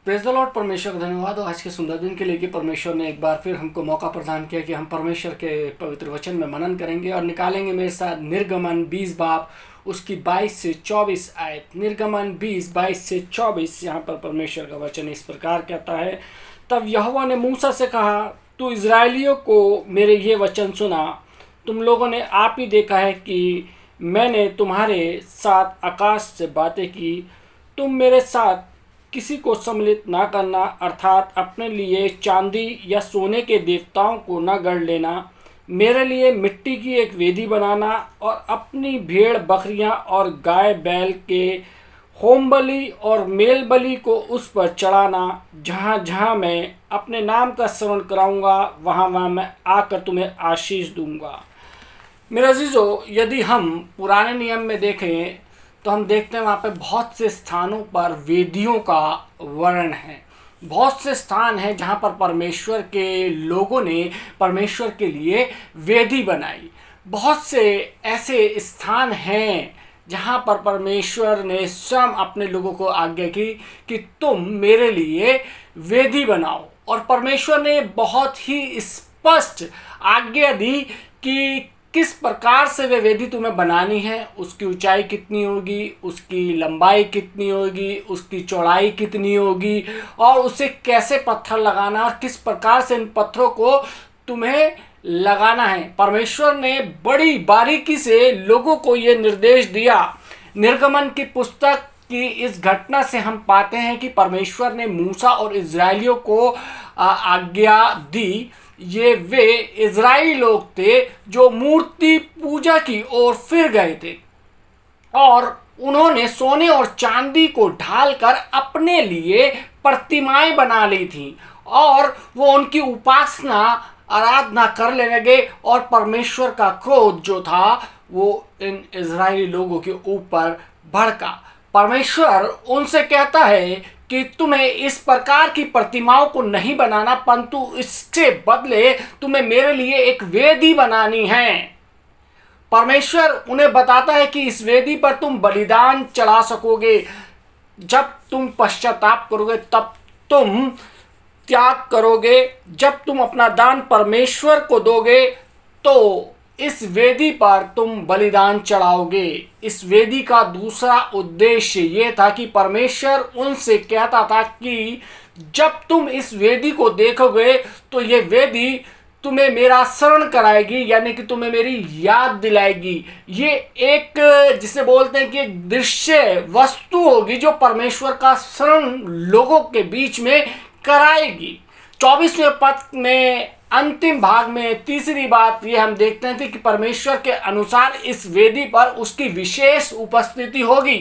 Praise the Lord. परमेश्वर का धन्यवाद हो आज के सुंदर दिन के लिए कि परमेश्वर ने एक बार फिर हमको मौका प्रदान किया कि हम परमेश्वर के पवित्र वचन में मनन करेंगे और निकालेंगे मेरे साथ निर्गमन 20 बाब उसकी 22 से 24 आयत। निर्गमन 20 22 से 24 यहाँ पर परमेश्वर का वचन इस प्रकार कहता है, तब यहोवा ने मूसा से कहा, तू इज़राइलियों को मेरे ये वचन सुना। तुम लोगों ने आप ही देखा है कि मैंने तुम्हारे साथ आकाश से बातें की। तुम मेरे साथ किसी को सम्मिलित ना करना, अर्थात अपने लिए चांदी या सोने के देवताओं को न गढ़ लेना। मेरे लिए मिट्टी की एक वेदी बनाना और अपनी भेड़ बकरियां और गाय बैल के होम बलि और मेल बलि को उस पर चढ़ाना। जहाँ जहाँ मैं अपने नाम का स्मरण कराऊंगा वहाँ वहाँ मैं आकर तुम्हें आशीष दूंगा। मेरे अजीज़ों, यदि हम पुराने नियम में देखें तो हम देखते हैं वहाँ पे बहुत से स्थानों पर वेदियों का वर्णन है। बहुत से स्थान हैं जहाँ पर परमेश्वर के लोगों ने परमेश्वर के लिए वेदी बनाई। बहुत से ऐसे स्थान हैं जहाँ पर परमेश्वर ने स्वयं अपने लोगों को आज्ञा की कि तुम मेरे लिए वेदी बनाओ, और परमेश्वर ने बहुत ही स्पष्ट आज्ञा दी कि किस प्रकार से वे वेदी तुम्हें बनानी है। उसकी ऊंचाई कितनी होगी, उसकी लंबाई कितनी होगी, उसकी चौड़ाई कितनी होगी, और उसे कैसे पत्थर लगाना और किस प्रकार से इन पत्थरों को तुम्हें लगाना है। परमेश्वर ने बड़ी बारीकी से लोगों को ये निर्देश दिया। निर्गमन की पुस्तक की इस घटना से हम पाते हैं कि परमेश्वर ने मूसा और इज़राइलियों को आज्ञा दी। ये वे इज़राइली लोग थे जो मूर्ति पूजा की ओर फिर गए थे और उन्होंने सोने और चांदी को ढालकर अपने लिए प्रतिमाएं बना ली थी और वो उनकी उपासना आराधना करने लगे, और परमेश्वर का क्रोध जो था वो इन इज़राइली लोगों के ऊपर भड़का। परमेश्वर उनसे कहता है कि तुम्हें इस प्रकार की प्रतिमाओं को नहीं बनाना, परंतु इससे बदले तुम्हें मेरे लिए एक वेदी बनानी है। परमेश्वर उन्हें बताता है कि इस वेदी पर तुम बलिदान चढ़ा सकोगे। जब तुम पश्चाताप करोगे तब तुम त्याग करोगे। जब तुम अपना दान परमेश्वर को दोगे तो इस वेदी पर तुम बलिदान चढ़ाओगे। इस वेदी का दूसरा उद्देश्य ये था कि परमेश्वर उनसे कहता था कि जब तुम इस वेदी को देखोगे तो ये वेदी तुम्हें मेरा स्मरण कराएगी, यानी कि तुम्हें मेरी याद दिलाएगी। ये एक जिसे बोलते हैं कि एक दृश्य वस्तु होगी जो परमेश्वर का स्मरण लोगों के बीच में कराएगी। 24वें पद में अंतिम भाग में तीसरी बात ये हम देखते हैं कि परमेश्वर के अनुसार इस वेदी पर उसकी विशेष उपस्थिति होगी।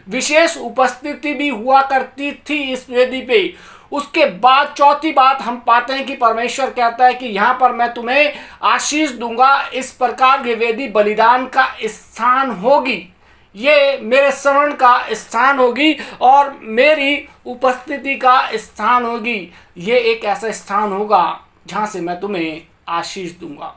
विशेष उपस्थिति भी हुआ करती थी इस वेदी पे। उसके बाद चौथी बात हम पाते हैं कि परमेश्वर कहता है कि यहाँ पर मैं तुम्हें आशीष दूंगा। इस प्रकार की वेदी बलिदान का स्थान होगी, ये मेरे स्मरण का स्थान होगी और मेरी उपस्थिति का स्थान होगी। ये एक ऐसा स्थान होगा जहाँ से मैं तुम्हें आशीष दूंगा।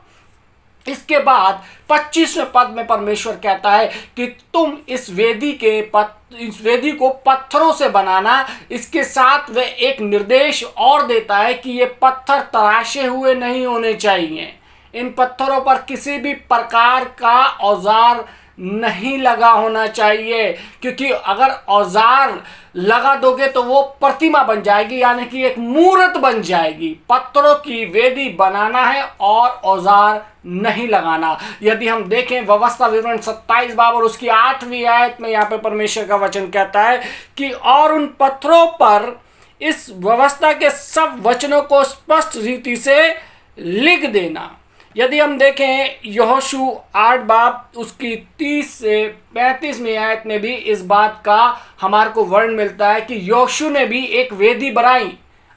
इसके बाद 25वें पद में परमेश्वर कहता है कि तुम इस वेदी को पत्थरों से बनाना। इसके साथ वह एक निर्देश और देता है कि ये पत्थर तराशे हुए नहीं होने चाहिए। इन पत्थरों पर किसी भी प्रकार का औजार नहीं लगा होना चाहिए, क्योंकि अगर औजार लगा दोगे तो वो प्रतिमा बन जाएगी, यानी कि एक मूर्त बन जाएगी। पत्थरों की वेदी बनाना है और औजार नहीं लगाना। यदि हम देखें व्यवस्था विवरण 27 बाब और उसकी 8वीं आयत में यहाँ पे परमेश्वर का वचन कहता है कि और उन पत्थरों पर इस व्यवस्था के सब वचनों को स्पष्ट रीति से लिख देना। यदि हम देखें यहोशू 8 बाब उसकी 30 से 35वीं आयत में भी इस बात का हमारे को वर्ण मिलता है कि यहोशू ने भी एक वेदी बनाई।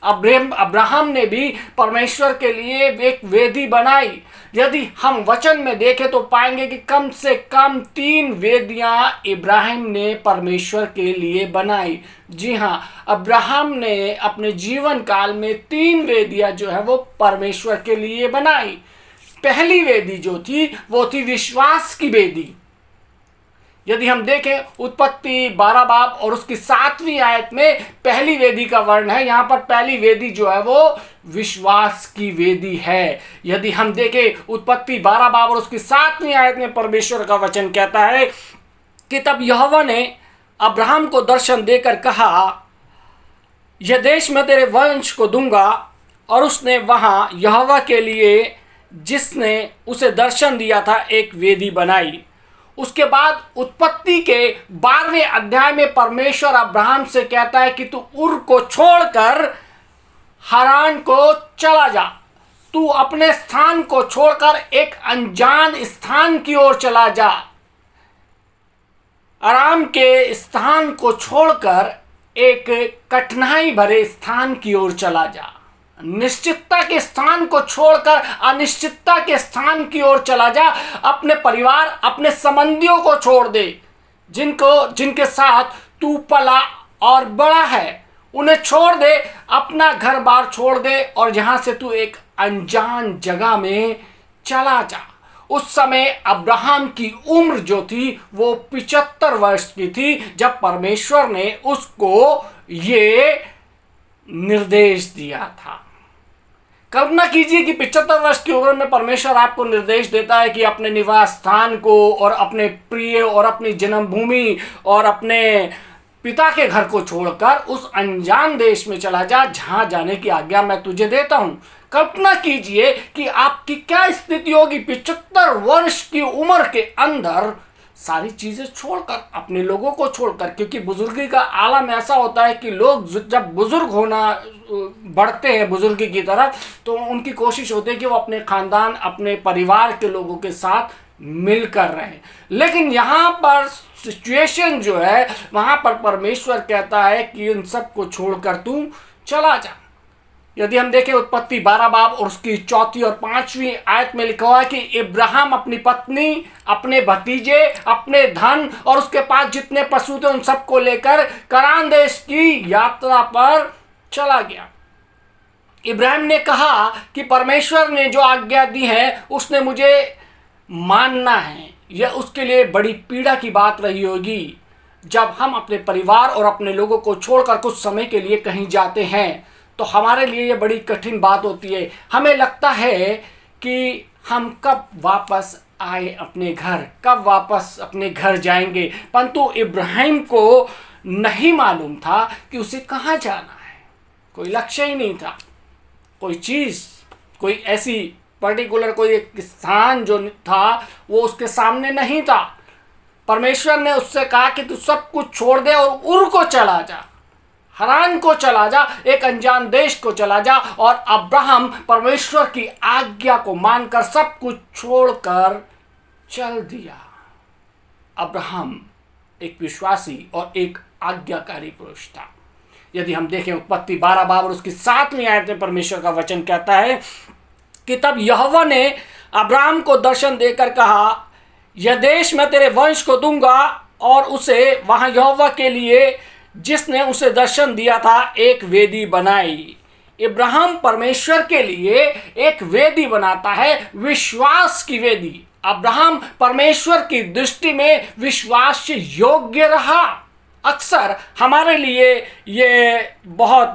अब्राहम ने भी परमेश्वर के लिए एक वेदी बनाई। यदि हम वचन में देखें तो पाएंगे कि कम से कम 3 वेदियां इब्राहिम ने परमेश्वर के लिए बनाई। जी हाँ, अब्राहम ने अपने जीवन काल में 3 वेदियां जो है वो परमेश्वर के लिए बनाई। पहली वेदी जो थी वो थी विश्वास की वेदी। यदि हम देखें उत्पत्ति 12 बाब और उसकी 7वीं आयत में पहली वेदी का वर्ण है। यहाँ पर पहली वेदी जो है वो विश्वास की वेदी है। यदि हम देखें उत्पत्ति 12 बाब और उसकी 7वीं आयत में परमेश्वर का वचन कहता है कि तब यहोवा ने अब्राहम को दर्शन देकर कहा, यह देश मैं तेरे वंश को दूंगा। और उसने वहाँ यहोवा के लिए, जिसने उसे दर्शन दिया था, एक वेदी बनाई। उसके बाद उत्पत्ति के 12वें अध्याय में परमेश्वर अब्राहम से कहता है कि तू उर को छोड़कर हारान को चला जा। तू अपने स्थान को छोड़कर एक अनजान स्थान की ओर चला जा। आराम के स्थान को छोड़कर एक कठिनाई भरे स्थान की ओर चला जा। निश्चितता के स्थान को छोड़कर अनिश्चितता के स्थान की ओर चला जा। अपने परिवार, अपने संबंधियों को छोड़ दे, जिनके साथ तू पला और बड़ा है, उन्हें छोड़ दे। अपना घर बार छोड़ दे और जहां से तू एक अनजान जगह में चला जा। उस समय अब्राहम की उम्र जो थी वो 75 वर्ष की थी जब परमेश्वर ने उसको ये निर्देश दिया था। कल्पना कीजिए कि 75 वर्ष की उम्र में परमेश्वर आपको निर्देश देता है कि अपने निवास स्थान को और अपने प्रिय और अपनी जन्मभूमि और अपने पिता के घर को छोड़कर उस अनजान देश में चला जा जहां जाने की आज्ञा मैं तुझे देता हूं। कल्पना कीजिए कि आपकी क्या स्थिति होगी 75 वर्ष की उम्र के अंदर सारी चीजें छोड़कर, अपने लोगों को छोड़कर। क्योंकि बुजुर्गी का आलम ऐसा होता है कि लोग जब बुजुर्ग होना बढ़ते हैं बुजुर्गी की तरफ, तो उनकी कोशिश होती है कि वो अपने खानदान, अपने परिवार के लोगों के साथ मिलकर रहें। लेकिन यहाँ पर सिचुएशन जो है, वहाँ पर परमेश्वर कहता है कि इन सब को छोड़कर तू चला जा। यदि हम देखें उत्पत्ति 12 बाब और उसकी 4 और 5वीं आयत में लिखा हुआ है कि इब्राहिम अपनी पत्नी, अपने भतीजे, अपने धन और उसके पास जितने पशु थे उन सबको लेकर कनान देश की यात्रा पर चला गया। इब्राहिम ने कहा कि परमेश्वर ने जो आज्ञा दी है उसने मुझे मानना है। यह उसके लिए बड़ी पीड़ा की बात रही होगी जब हम अपने परिवार और अपने लोगों को छोड़कर कुछ समय के लिए कहीं जाते हैं, तो हमारे लिए ये बड़ी कठिन बात होती है। हमें लगता है कि हम कब वापस आए अपने घर, कब वापस अपने घर जाएंगे। परंतु इब्राहिम को नहीं मालूम था कि उसे कहाँ जाना है। कोई लक्ष्य ही नहीं था, कोई चीज़, कोई ऐसी पर्टिकुलर कोई एक स्थान जो था वो उसके सामने नहीं था। परमेश्वर ने उससे कहा कि तू सब कुछ छोड़ दे और उर को चला जा, हारान को चला जा, एक अनजान देश को चला जा। और अब्राहम परमेश्वर की आज्ञा को मानकर सब कुछ छोड़कर चल दिया। अब्राहम एक विश्वासी और एक आज्ञाकारी पुरुष था। यदि हम देखें उत्पत्ति 12 बाब और उसकी 7वीं आयत में परमेश्वर का वचन कहता है कि तब यहोवा ने अब्राहम को दर्शन देकर कहा, यह देश मैं तेरे वंश को दूंगा। और उसे वहां यहोवा के लिए, जिसने उसे दर्शन दिया था, एक वेदी बनाई। इब्राहिम परमेश्वर के लिए एक वेदी बनाता है, विश्वास की वेदी। अब्राहम परमेश्वर की दृष्टि में विश्वास से योग्य रहा। अक्सर हमारे लिए ये बहुत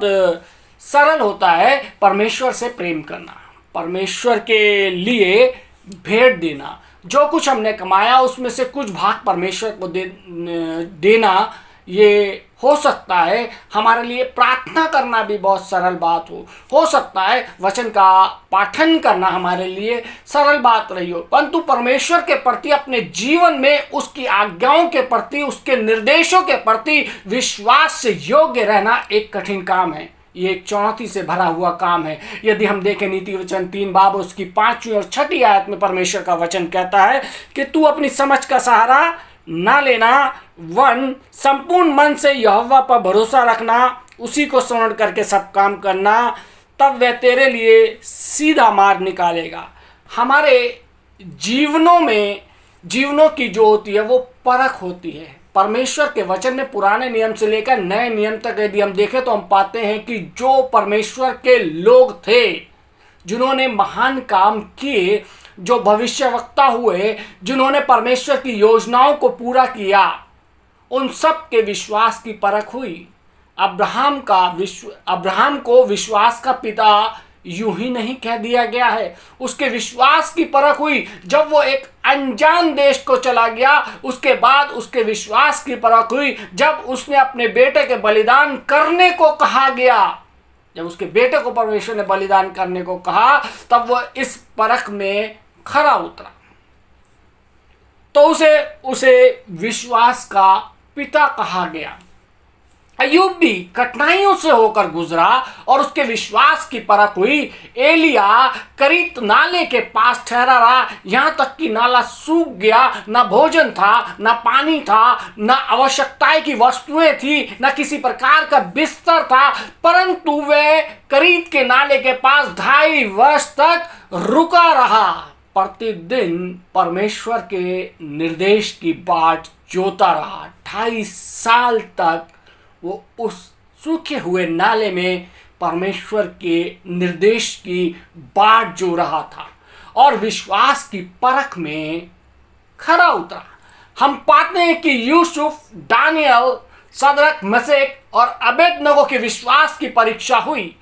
सरल होता है परमेश्वर से प्रेम करना, परमेश्वर के लिए भेंट देना। जो कुछ हमने कमाया उसमें से कुछ भाग परमेश्वर को देना, ये हो सकता है हमारे लिए प्रार्थना करना भी बहुत सरल बात हो सकता है वचन का पाठन करना हमारे लिए सरल बात रही हो। परंतु परमेश्वर के प्रति, अपने जीवन में उसकी आज्ञाओं के प्रति, उसके निर्देशों के प्रति विश्वास से योग्य रहना एक कठिन काम है। ये एक चुनौती से भरा हुआ काम है। यदि हम देखें नीति वचन 3 बाब उसकी 5वीं और 6वीं आयत में परमेश्वर का वचन कहता है कि तू अपनी समझ का सहारा ना लेना, वन संपूर्ण मन से यहोवा पर भरोसा रखना, उसी को स्मरण करके सब काम करना, तब वह तेरे लिए सीधा मार्ग निकालेगा। हमारे जीवनों की जो होती है वो परख होती है। परमेश्वर के वचन में पुराने नियम से लेकर नए नियम तक यदि हम देखें तो हम पाते हैं कि जो परमेश्वर के लोग थे, जिन्होंने महान काम किए, जो भविष्यवक्ता हुए, जिन्होंने परमेश्वर की योजनाओं को पूरा किया, उन सब के विश्वास की परख हुई। अब्राहम को विश्वास का पिता यूं ही नहीं कह दिया गया है। उसके विश्वास की परख हुई जब वो एक अनजान देश को चला गया। उसके बाद उसके विश्वास की परख हुई जब उसने अपने बेटे के बलिदान करने को कहा गया। जब उसके बेटे को परमेश्वर ने बलिदान करने को कहा, तब वो इस परख में खरा उतरा, तो उसे विश्वास का पिता कहा गया। अय्यूब भी कठिनाइयों से होकर गुजरा और उसके विश्वास की परख हुई। एलिया करीत नाले के पास ठहरा रहा, यहाँ तक कि नाला सूख गया। न भोजन था, न पानी था, न आवश्यकताएं की वस्तुएं थी, न किसी प्रकार का बिस्तर था, परंतु वह करीत के नाले के पास 2.5 वर्ष तक रुका रहा। प्रतिदिन परमेश्वर के निर्देश की बाट जोता रहा। 2.5 साल तक वो उस सूखे हुए नाले में परमेश्वर के निर्देश की बाट जो रहा था और विश्वास की परख में खरा उतरा। हम पाते हैं कि यूसुफ, दानियल, सदरक, मशेक और अबेदनगो के विश्वास की परीक्षा हुई।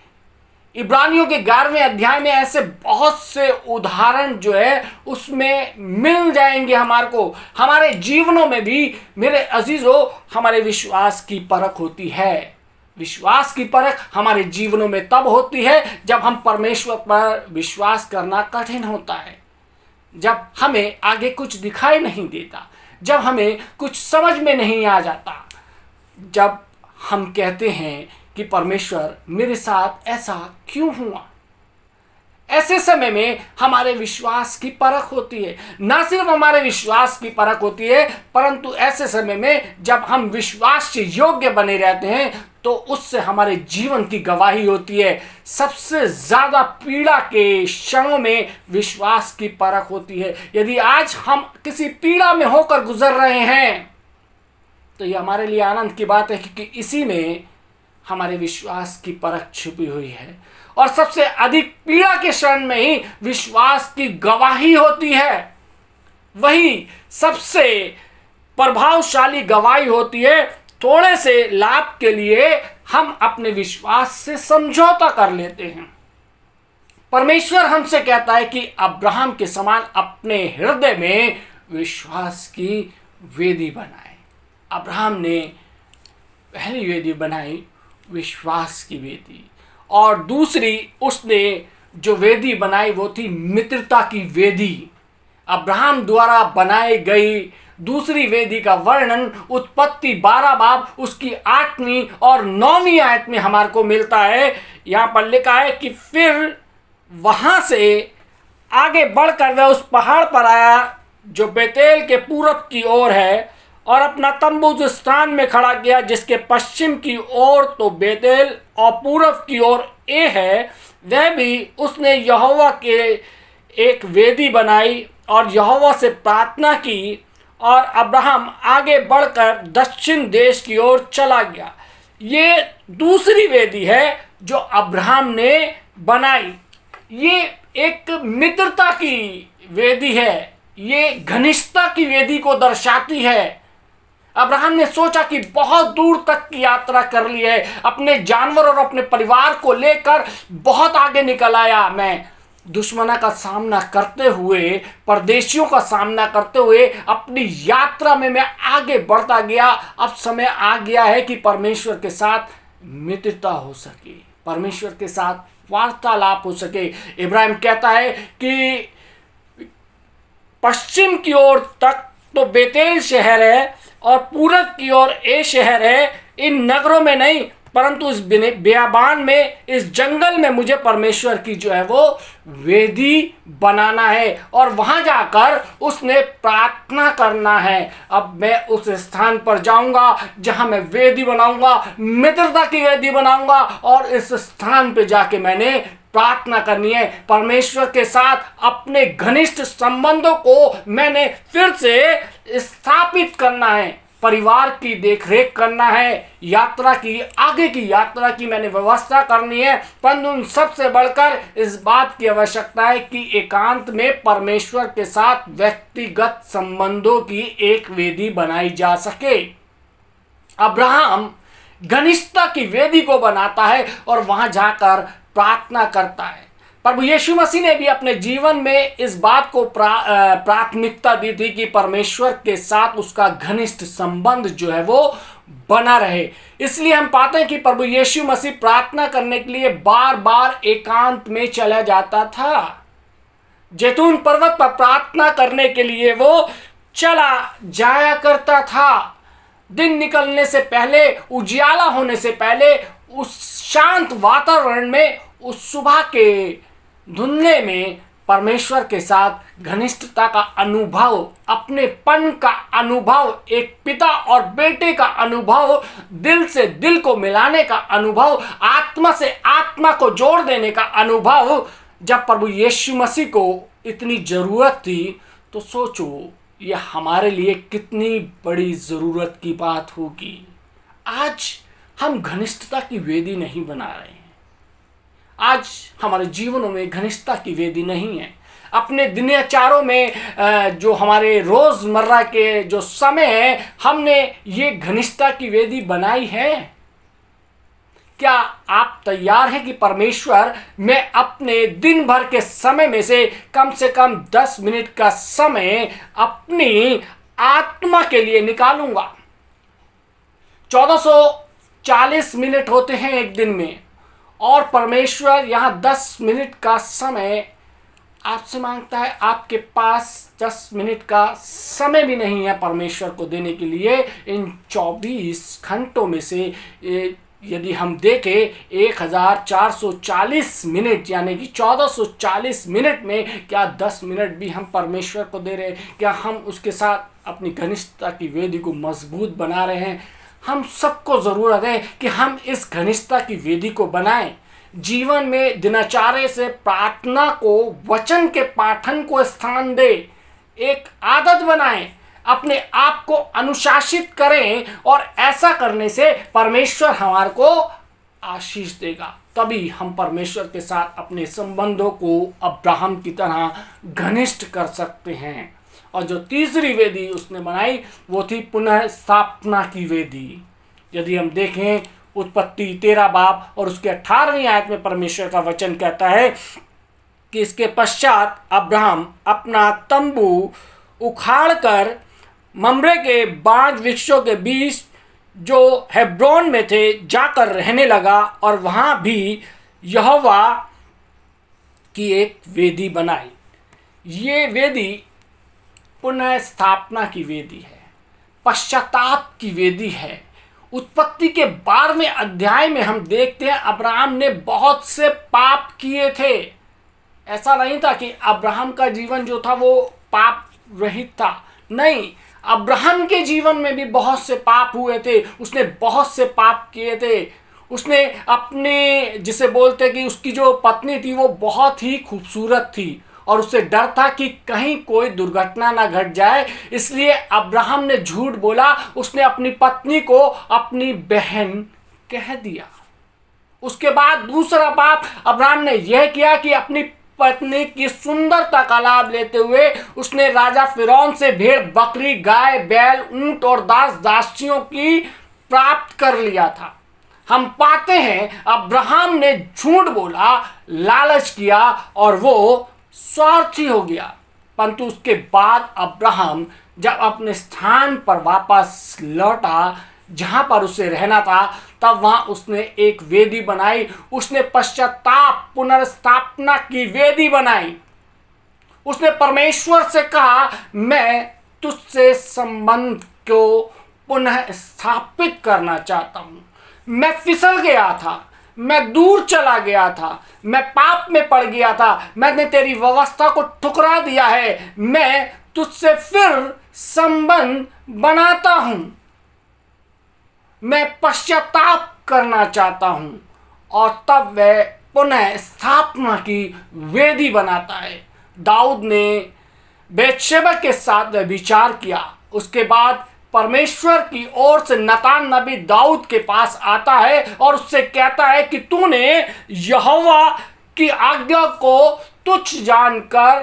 इब्रानियों के 11वें अध्याय में ऐसे बहुत से उदाहरण जो है उसमें मिल जाएंगे हमारे को। हमारे जीवनों में भी मेरे अजीजों हमारे विश्वास की परख होती है। विश्वास की परख हमारे जीवनों में तब होती है जब हम परमेश्वर पर विश्वास करना कठिन होता है, जब हमें आगे कुछ दिखाई नहीं देता, जब हमें कुछ समझ में नहीं आ जाता, जब हम कहते हैं कि परमेश्वर मेरे साथ ऐसा क्यों हुआ। ऐसे समय में हमारे विश्वास की परख होती है। ना सिर्फ हमारे विश्वास की परख होती है, परंतु ऐसे समय में जब हम विश्वास से योग्य बने रहते हैं तो उससे हमारे जीवन की गवाही होती है। सबसे ज़्यादा पीड़ा के क्षणों में विश्वास की परख होती है। यदि आज हम किसी पीड़ा में होकर गुजर रहे हैं तो ये हमारे लिए आनंद की बात है, क्योंकि इसी में हमारे विश्वास की परख छुपी हुई है। और सबसे अधिक पीड़ा के क्षण में ही विश्वास की गवाही होती है। वही सबसे प्रभावशाली गवाही होती है। थोड़े से लाभ के लिए हम अपने विश्वास से समझौता कर लेते हैं। परमेश्वर हमसे कहता है कि अब्राहम के समान अपने हृदय में विश्वास की वेदी बनाए। अब्राहम ने पहली वेदी बनाई, विश्वास की वेदी, और दूसरी उसने जो वेदी बनाई वो थी मित्रता की वेदी। अब्राहम द्वारा बनाई गई दूसरी वेदी का वर्णन उत्पत्ति 12 बाब उसकी 8वीं और 9वीं आयत में हमारे को मिलता है। यहाँ पर लिखा है कि फिर वहाँ से आगे बढ़कर वह उस पहाड़ पर आया जो बेतेल के पूरब की ओर है, और अपना तंबू उस स्थान में खड़ा किया जिसके पश्चिम की ओर तो बेतेल और पूरब की ओर ए है। वह भी उसने यहोवा के एक वेदी बनाई और यहोवा से प्रार्थना की, और अब्राहम आगे बढ़कर दक्षिण देश की ओर चला गया। ये दूसरी वेदी है जो अब्राहम ने बनाई। ये एक मित्रता की वेदी है, ये घनिष्ठता की वेदी को दर्शाती है। अब्राहम ने सोचा कि बहुत दूर तक की यात्रा कर ली है, अपने जानवर और अपने परिवार को लेकर बहुत आगे निकल आया। मैं दुश्मना का सामना करते हुए, परदेशियों का सामना करते हुए अपनी यात्रा में मैं आगे बढ़ता गया। अब समय आ गया है कि परमेश्वर के साथ मित्रता हो सके, परमेश्वर के साथ वार्तालाप हो सके। इब्राहिम कहता है कि पश्चिम की ओर तक तो बेतेल शहर है और पूरब की ओर ए शहर है। इन नगरों में नहीं, परंतु इस बियाबान में, इस जंगल में मुझे परमेश्वर की जो है वो वेदी बनाना है और वहां जाकर उसने प्रार्थना करना है। अब मैं उस स्थान पर जाऊंगा जहां मैं वेदी बनाऊंगा, मित्रता की वेदी बनाऊंगा, और इस स्थान पे जाके मैंने प्रार्थना करनी है। परमेश्वर के साथ अपने घनिष्ठ संबंधों को मैंने फिर से स्थापित करना है। परिवार की देखरेख करना है, यात्रा की, आगे की यात्रा की मैंने व्यवस्था करनी है, परंतु उन सबसे बढ़कर इस बात की आवश्यकता है कि एकांत में परमेश्वर के साथ व्यक्तिगत संबंधों की एक वेदी बनाई जा सके। अब्राहम घनिष्ठता की वेदी को बनाता है और वहां जाकर प्रार्थना करता है। प्रभु यीशु मसीह ने भी अपने जीवन में इस बात को प्राथमिकता दी थी कि परमेश्वर के साथ उसका घनिष्ठ संबंध जो है वो बना रहे। इसलिए हम पाते हैं कि प्रभु यीशु मसीह प्रार्थना करने के लिए बार बार एकांत में चला जाता था। जैतून पर्वत पर प्रार्थना करने के लिए वो चला जाया करता था। दिन निकलने से पहले, उजियाला होने से पहले, उस शांत वातावरण में, उस सुबह के धुंधले में परमेश्वर के साथ घनिष्ठता का अनुभव, अपनेपन का अनुभव, एक पिता और बेटे का अनुभव, दिल से दिल को मिलाने का अनुभव, आत्मा से आत्मा को जोड़ देने का अनुभव जब प्रभु यीशु मसीह को इतनी जरूरत थी, तो सोचो यह हमारे लिए कितनी बड़ी ज़रूरत की बात होगी। आज हम घनिष्ठता की वेदी नहीं बना रहे हैं। आज हमारे जीवनों में घनिष्ठता की वेदी नहीं है। अपने दिनचर्याओं में जो हमारे रोज़मर्रा के जो समय है, हमने ये घनिष्ठता की वेदी बनाई है। क्या आप तैयार हैं कि परमेश्वर, मैं अपने दिन भर के समय में से कम 10 मिनट का समय अपनी आत्मा के लिए निकालूंगा। 1440 मिनट होते हैं एक दिन में, और परमेश्वर यहाँ 10 मिनट का समय आपसे मांगता है। आपके पास 10 मिनट का समय भी नहीं है परमेश्वर को देने के लिए। इन 24 घंटों में से यदि हम देखें 1440 मिनट, यानी कि 1440 मिनट में क्या 10 मिनट भी हम परमेश्वर को दे रहे हैं? क्या हम उसके साथ अपनी घनिष्ठता की वेदी को मजबूत बना रहे हैं? हम सबको ज़रूरत है कि हम इस घनिष्ठता की वेदी को बनाएं। जीवन में दिनचर्या से प्रार्थना को, वचन के पाठन को स्थान दे, एक आदत बनाएं, अपने आप को अनुशासित करें, और ऐसा करने से परमेश्वर हमारे को आशीष देगा। तभी हम परमेश्वर के साथ अपने संबंधों को अब्राहम की तरह घनिष्ठ कर सकते हैं। और जो तीसरी वेदी उसने बनाई वो थी पुनः स्थापना की वेदी। यदि हम देखें उत्पत्ति 13 बाब और उसके 18वीं आयत में परमेश्वर का वचन कहता है कि इसके पश्चात अब्राहम अपना तंबू उखाड़कर मम्रे के बांज वृक्षों के बीच जो हेब्रोन में थे जाकर रहने लगा, और वहाँ भी यहोवा की एक वेदी बनाई। ये वेदी पुनः स्थापना की वेदी है, पश्चाताप की वेदी है। उत्पत्ति के 12वें अध्याय में हम देखते हैं अब्राहम ने बहुत से पाप किए थे। ऐसा नहीं था कि अब्राहम का जीवन जो था वो पाप रहित था, नहीं, अब्राहम के जीवन में भी बहुत से पाप हुए थे। उसने बहुत से पाप किए थे। उसने अपने, जिसे बोलते कि उसकी जो पत्नी थी वो बहुत ही खूबसूरत थी, और उसे डर था कि कहीं कोई दुर्घटना ना घट जाए, इसलिए अब्राहम ने झूठ बोला। उसने अपनी पत्नी को अपनी बहन कह दिया। उसके बाद दूसरा पाप अब्राहम ने यह किया कि अपनी पत्नी की सुंदरता का लाभ लेते हुए उसने राजा फिरौन से भेड़, बकरी, गाय, बैल, ऊंट और दास दासियों की प्राप्त कर लिया था। हम पाते हैं अब्राहम ने झूठ बोला, लालच किया, और वो स्वार्थी हो गया। परंतु उसके बाद अब्राहम जब अपने स्थान पर वापस लौटा जहां पर उसे रहना था, तब वहां उसने एक वेदी बनाई। उसने पश्चाताप, पुनर्स्थापना की वेदी बनाई। उसने परमेश्वर से कहा, मैं तुझसे संबंध को पुनः स्थापित करना चाहता हूं। मैं फिसल गया था, मैं दूर चला गया था, मैं पाप में पड़ गया था, मैंने तेरी व्यवस्था को ठुकरा दिया है। मैं तुझसे फिर संबंध बनाता हूं, मैं पश्चाताप करना चाहता हूं। और तब वह पुनः स्थापना की वेदी बनाता है। दाऊद ने बेतशेबा के साथ विचार किया, उसके बाद परमेश्वर की ओर से नतान नबी दाऊद के पास आता है और उससे कहता है कि तूने यहोवा की आज्ञा को तुच्छ जानकर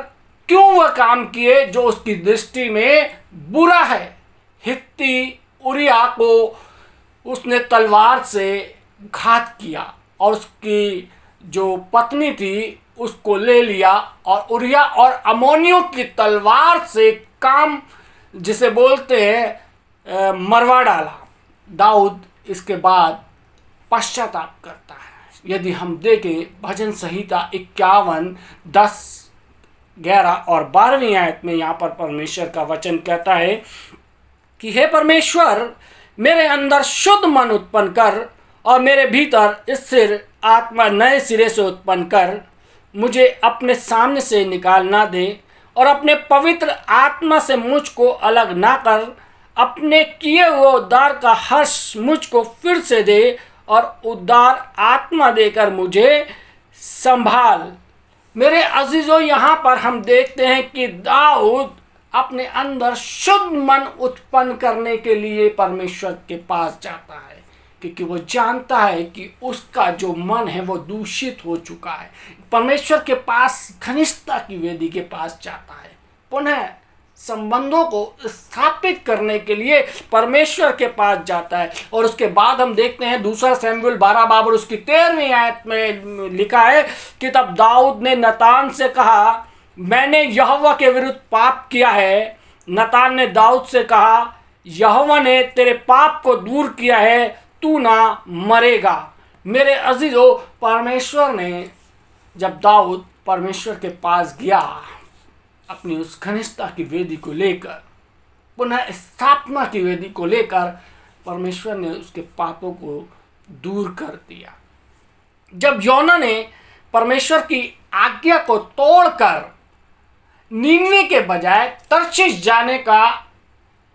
क्यों वह काम किए जो उसकी दृष्टि में बुरा है। हित्ती उरिया को उसने तलवार से घात किया और उसकी जो पत्नी थी उसको ले लिया और उरिया और अमोनियों की तलवार से काम जिसे बोलते हैं मरवा डाला। दाऊद इसके बाद पश्चाताप करता है। यदि हम देखें भजन संहिता 51, 10, 11 और 12वीं आयत में यहाँ पर परमेश्वर का वचन कहता है कि हे परमेश्वर, मेरे अंदर शुद्ध मन उत्पन्न कर और मेरे भीतर स्थिर आत्मा नए सिरे से उत्पन्न कर। मुझे अपने सामने से निकाल ना दे और अपने पवित्र आत्मा से मुझको अलग ना कर। अपने किए हुए उद्धार का हर्ष मुझको फिर से दे और उद्धार आत्मा देकर मुझे संभाल। मेरे अजीजों, यहाँ पर हम देखते हैं कि दाऊद अपने अंदर शुद्ध मन उत्पन्न करने के लिए परमेश्वर के पास जाता है, क्योंकि वो जानता है कि उसका जो मन है वो दूषित हो चुका है। परमेश्वर के पास घनिष्ठता की वेदी के पास जाता है, पुनः संबंधों को स्थापित करने के लिए परमेश्वर के पास जाता है। और उसके बाद हम देखते हैं दूसरा शमूएल 12 बाब और उसकी 13वीं आयत में लिखा है कि तब दाऊद ने नतान से कहा, मैंने यहोवा के विरुद्ध पाप किया है। नतान ने दाऊद से कहा, यहोवा ने तेरे पाप को दूर किया है, तू ना मरेगा। मेरे अजीजों, परमेश्वर ने जब दाऊद परमेश्वर के पास गया अपनी उस घनिष्ठता की वेदी को लेकर, पुनः स्थापना की वेदी को लेकर, परमेश्वर ने उसके पापों को दूर कर दिया। जब योना ने परमेश्वर की आज्ञा को तोड़कर नीनवे के बजाय तर्शीश जाने का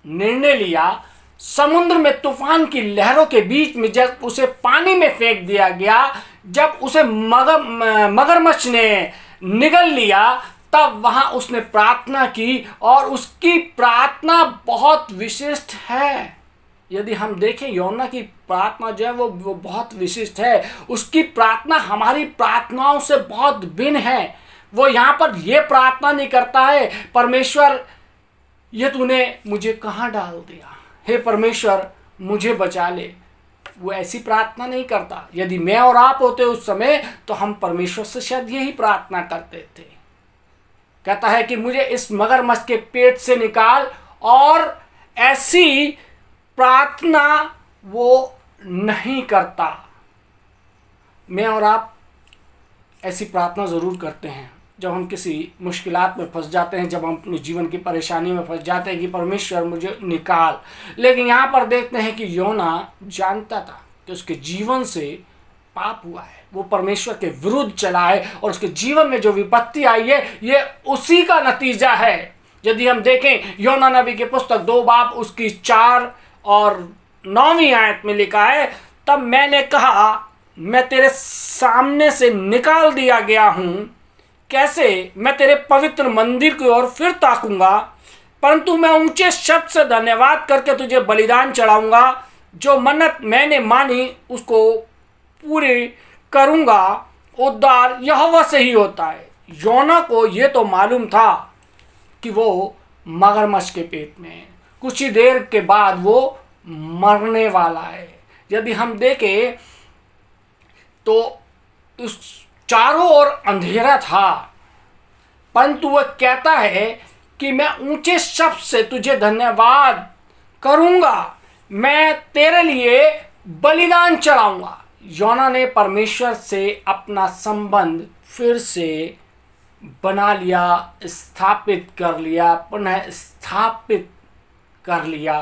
निर्णय लिया, समुद्र में तूफान की लहरों के बीच में जब उसे पानी में फेंक दिया गया, जब उसे मगरमच्छ ने निगल लिया, तब वहां उसने प्रार्थना की और उसकी प्रार्थना बहुत विशिष्ट है। यदि हम देखें योना की प्रार्थना जो है वो बहुत विशिष्ट है। उसकी प्रार्थना हमारी प्रार्थनाओं से बहुत भिन्न है। वो यहाँ पर ये प्रार्थना नहीं करता है, परमेश्वर ये तूने मुझे कहाँ डाल दिया, हे परमेश्वर मुझे बचा ले। वो ऐसी प्रार्थना नहीं करता। यदि मैं और आप होते उस समय तो हम परमेश्वर से शायद यही प्रार्थना करते थे। कहता है कि मुझे इस मगरमच्छ के पेट से निकाल, और ऐसी प्रार्थना वो नहीं करता। मैं और आप ऐसी प्रार्थना ज़रूर करते हैं जब हम किसी मुश्किलात में फंस जाते हैं, जब हम अपने जीवन की परेशानी में फंस जाते हैं कि परमेश्वर मुझे निकाल। लेकिन यहाँ पर देखते हैं कि योना जानता था कि उसके जीवन से पाप हुआ है, वो परमेश्वर के विरुद्ध चला है और उसके जीवन में जो विपत्ति आई है ये उसी का नतीजा है। यदि हम देखें योना नबी की पुस्तक 2 बाब उसकी 4 और 9वीं आयत में लिखा है, तब मैंने कहा, मैं तेरे सामने से निकाल दिया गया हूँ, कैसे मैं तेरे पवित्र मंदिर की ओर फिर ताकूंगा, परंतु मैं ऊंचे शब्द से धन्यवाद करके तुझे बलिदान चढ़ाऊंगा। जो मन्नत मैंने मानी उसको पूरी करूंगा। उद्धार यहोवा से ही होता है। योना को ये तो मालूम था कि वो मगरमच्छ के पेट में है, कुछ ही देर के बाद वो मरने वाला है। यदि हम देखें तो उस चारों ओर अंधेरा था, परंतु वह कहता है कि मैं ऊंचे शब्द से तुझे धन्यवाद करूंगा, मैं तेरे लिए बलिदान चढ़ाऊंगा। योना ने परमेश्वर से अपना संबंध फिर से बना लिया, स्थापित कर लिया, पुनः स्थापित कर लिया।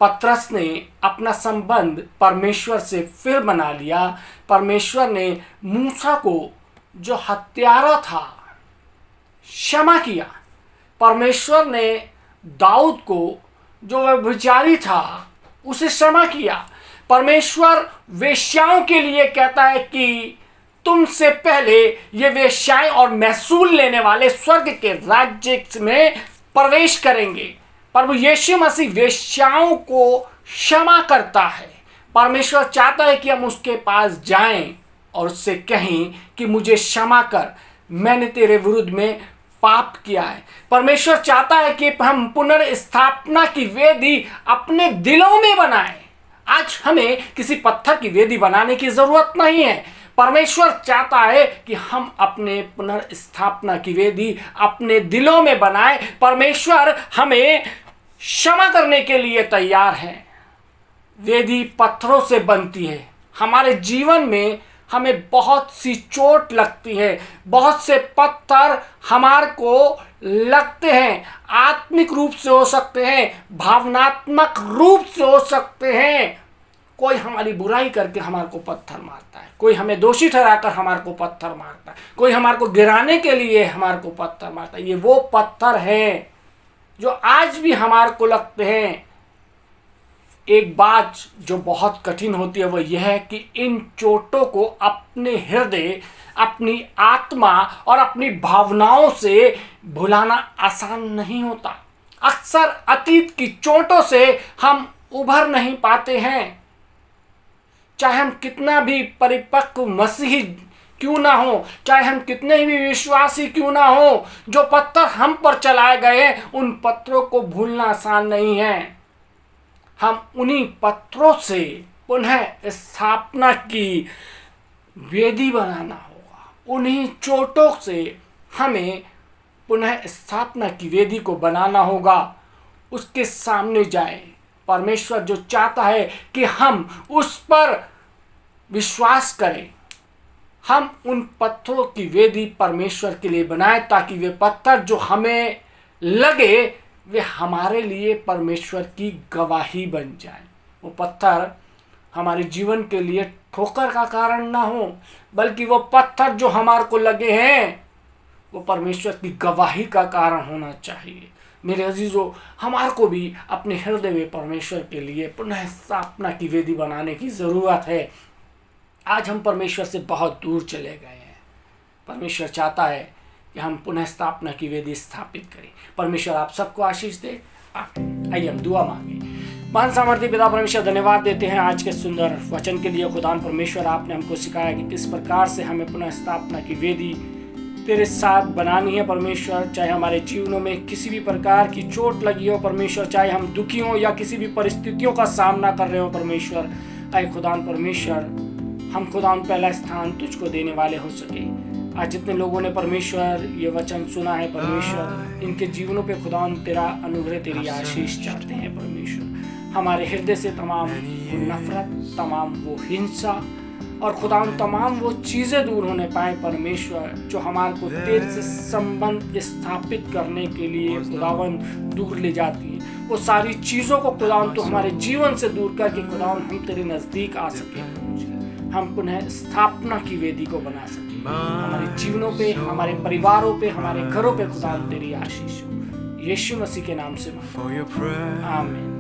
पतरस ने अपना संबंध परमेश्वर से फिर बना लिया। परमेश्वर ने मूसा को जो हत्यारा था क्षमा किया। परमेश्वर ने दाऊद को जो व्यभिचारी था उसे क्षमा किया। परमेश्वर वेश्याओं के लिए कहता है कि तुमसे पहले ये वेश्याएं और महसूल लेने वाले स्वर्ग के राज्य में प्रवेश करेंगे। प्रभु यीशु मसीह वेश्याओं को क्षमा करता है। परमेश्वर चाहता है कि हम उसके पास जाएं और उससे कहें कि मुझे क्षमा कर, मैंने तेरे विरुद्ध में पाप किया है। परमेश्वर चाहता है कि हम पुनर्स्थापना की वेदी अपने दिलों में बनाएं। आज हमें किसी पत्थर की वेदी बनाने की जरूरत नहीं है। परमेश्वर चाहता है कि हम अपने पुनर्स्थापना की वेदी अपने दिलों में बनाएं। परमेश्वर हमें क्षमा करने के लिए तैयार है। वेदी पत्थरों से बनती है। हमारे जीवन में हमें बहुत सी चोट लगती है, बहुत से पत्थर हमारे को लगते हैं। आत्मिक रूप से हो सकते हैं, भावनात्मक रूप से हो सकते हैं। कोई हमारी बुराई करके हमारे को पत्थर मारता है, कोई हमें दोषी ठहराकर हमारे को पत्थर मारता है, कोई हमारे को गिराने के लिए हमारे को पत्थर मारता है। ये वो पत्थर हैं जो आज भी हमारे को लगते हैं। एक बात जो बहुत कठिन होती है वो यह है कि इन चोटों को अपने हृदय, अपनी आत्मा और अपनी भावनाओं से भुलाना आसान नहीं होता। अक्सर अतीत की चोटों से हम उभर नहीं पाते हैं। चाहे हम कितना भी परिपक्व मसीही क्यों ना हो, चाहे हम कितने भी विश्वासी क्यों ना हो, जो पत्थर हम पर चलाए गए उन पत्थरों को भूलना आसान नहीं है। हम उन्हीं पत्थरों से पुनः स्थापना की वेदी बनाना होगा। उन्हीं चोटों से हमें पुनः स्थापना की वेदी को बनाना होगा। उसके सामने जाए। परमेश्वर जो चाहता है कि हम उस पर विश्वास करें, हम उन पत्थरों की वेदी परमेश्वर के लिए बनाएं, ताकि वे पत्थर जो हमें लगे वे हमारे लिए परमेश्वर की गवाही बन जाए। वो पत्थर हमारे जीवन के लिए ठोकर का कारण ना हो, बल्कि वो पत्थर जो हमारे को लगे हैं वो परमेश्वर की गवाही का कारण होना चाहिए। मेरे अजीजों, हमारे को भी अपने हृदय में परमेश्वर के लिए पुनः स्थापना की वेदी बनाने की ज़रूरत है। आज हम परमेश्वर से बहुत दूर चले गए हैं। परमेश्वर चाहता है कि हम पुनः स्थापना की वेदी स्थापित करें। परमेश्वर आप सबको आशीष दे। आइए हम दुआ मांगे। महान सामर्थी पिता परमेश्वर, धन्यवाद देते हैं आज के सुंदर वचन के लिए। खुदा परमेश्वर, आपने हमको सिखाया कि किस प्रकार से हमें पुनः स्थापना की वेदी तेरे साथ बनानी है। परमेश्वर, चाहे हमारे जीवनों में किसी भी प्रकार की चोट लगी हो परमेश्वर, चाहे हम दुखी हों या किसी भी परिस्थितियों का सामना कर रहे हो परमेश्वर, आए खुदा परमेश्वर हम खुदा पहला स्थान तुझको देने वाले हो सके। आज जितने लोगों ने परमेश्वर ये वचन सुना है परमेश्वर, इनके जीवनों पे खुदा तेरा अनुग्रह, तेरी आशीष चाहते हैं परमेश्वर। हमारे हृदय से तमाम वो नफरत, तमाम वो हिंसा और खुदा तमाम वो चीज़ें दूर होने पाए परमेश्वर, जो हमारे को तेरे से संबंध स्थापित करने के लिए खुदावन दूर ले जाती है। वो सारी चीज़ों को खुदावन तो हमारे जीवन से दूर करके खुदावन हम तेरे नज़दीक आ सके, हम पुनः स्थापना की वेदी को बना सके। हमारे जीवनों पे, हमारे परिवारों पे, हमारे घरों पे खुदा तेरी आशीष हो। यीशु मसीह के नाम से आमीन।